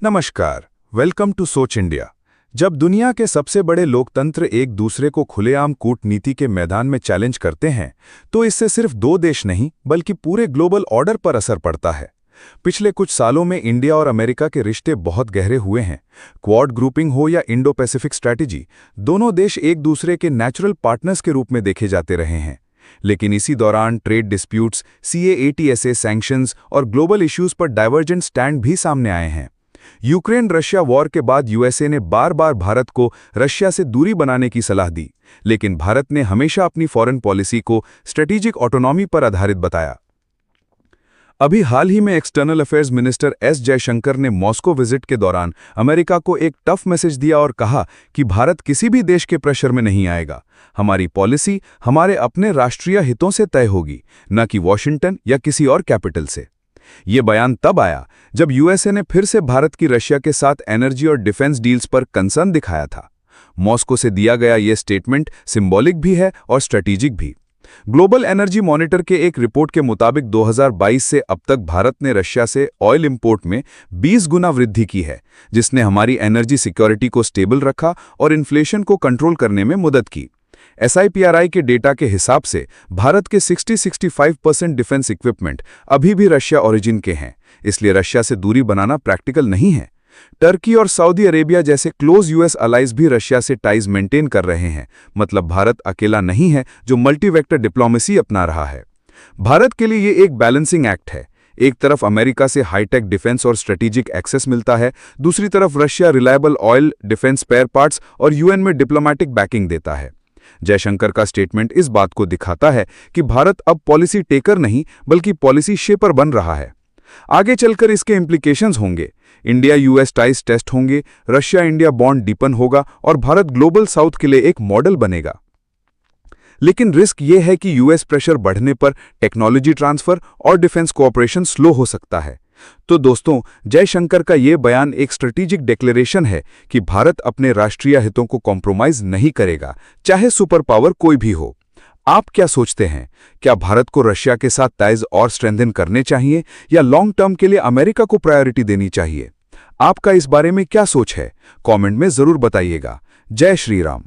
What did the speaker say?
नमस्कार, welcome to सोच India. जब दुनिया के सबसे बड़े लोकतंत्र एक दूसरे को खुलेआम कूटनीति के मैदान में चैलेंज करते हैं, तो इससे सिर्फ दो देश नहीं बल्कि पूरे ग्लोबल ऑर्डर पर असर पड़ता है। पिछले कुछ सालों में इंडिया और अमेरिका के रिश्ते बहुत गहरे हुए हैं। क्वाड ग्रुपिंग हो या इंडो पैसिफिक स्ट्रैटेजी, दोनों देश एक दूसरे के नेचुरल पार्टनर्स के रूप में देखे जाते रहे हैं। लेकिन इसी दौरान ट्रेड डिस्प्यूट्स, CAATSA सैंक्शंस और ग्लोबल इश्यूज पर डाइवर्जेंट स्टैंड भी सामने आए हैं। यूक्रेन रशिया वॉर के बाद यूएसए ने बार बार भारत को रशिया से दूरी बनाने की सलाह दी, लेकिन भारत ने हमेशा अपनी फॉरेन पॉलिसी को स्ट्रेटेजिक ऑटोनॉमी पर आधारित बताया। अभी हाल ही में external affairs minister S Jaishankar ने मॉस्को विजिट के दौरान अमेरिका को एक टफ मैसेज दिया और कहा कि भारत किसी भी देश के प्रेशर में नहीं आएगा। हमारी पॉलिसी हमारे अपने राष्ट्रीय हितों से तय होगी, न कि वॉशिंगटन या किसी और कैपिटल से। ये बयान तब आया जब यूएसए ने फिर से भारत की रशिया के साथ एनर्जी और डिफेंस डील्स पर कंसर्न दिखाया था। मॉस्को से दिया गया ये स्टेटमेंट सिंबॉलिक भी है और स्ट्रेटेजिक भी। ग्लोबल एनर्जी मॉनिटर के एक रिपोर्ट के मुताबिक 2022 से अब तक भारत ने रशिया से ऑयल इंपोर्ट में 20 गुना वृद्धि की है, जिसने हमारी एनर्जी सिक्योरिटी को स्टेबल रखा और इन्फ्लेशन को कंट्रोल करने में मदद की। SIPRI के डेटा के हिसाब से भारत के 60-65% डिफेंस इक्विपमेंट अभी भी रशिया ओरिजिन के हैं, इसलिए रशिया से दूरी बनाना प्रैक्टिकल नहीं है। टर्की और सऊदी अरेबिया जैसे क्लोज US अलाइज भी रशिया से टाइज मेंटेन कर रहे हैं। मतलब भारत अकेला नहीं है जो मल्टीवेक्टर डिप्लोमेसी अपना रहा है। भारत के लिए ये एक बैलेंसिंग एक्ट है। एक तरफ अमेरिका से हाईटेक डिफेंस और स्ट्रेटेजिक एक्सेस मिलता है, दूसरी तरफ Russia reliable oil, defence spare parts और UN में डिप्लोमैटिक बैकिंग देता है। जयशंकर का स्टेटमेंट इस बात को दिखाता है कि भारत अब पॉलिसी टेकर नहीं बल्कि पॉलिसी शेपर बन रहा है। आगे चलकर इसके इम्प्लीकेशंस होंगे। इंडिया US टाइज टेस्ट होंगे, रशिया इंडिया बॉन्ड डीपन होगा और भारत ग्लोबल साउथ के लिए एक मॉडल बनेगा। लेकिन रिस्क ये है कि US प्रेशर बढ़ने पर टेक्नोलॉजी ट्रांसफर और डिफेंस कोऑपरेशन स्लो हो सकता है। तो दोस्तों, जयशंकर का ये बयान एक स्ट्रेटेजिक डिक्लेरेशन है कि भारत अपने राष्ट्रीय हितों को कॉम्प्रोमाइज नहीं करेगा, चाहे सुपर पावर कोई भी हो। आप क्या सोचते हैं? क्या भारत को रशिया के साथ टाइज और स्ट्रेंथन करने चाहिए या लॉन्ग टर्म के लिए अमेरिका को प्रायोरिटी देनी चाहिए? आपका इस बारे में क्या सोच है? कमेंट में जरूर बताइएगा। जय श्री राम।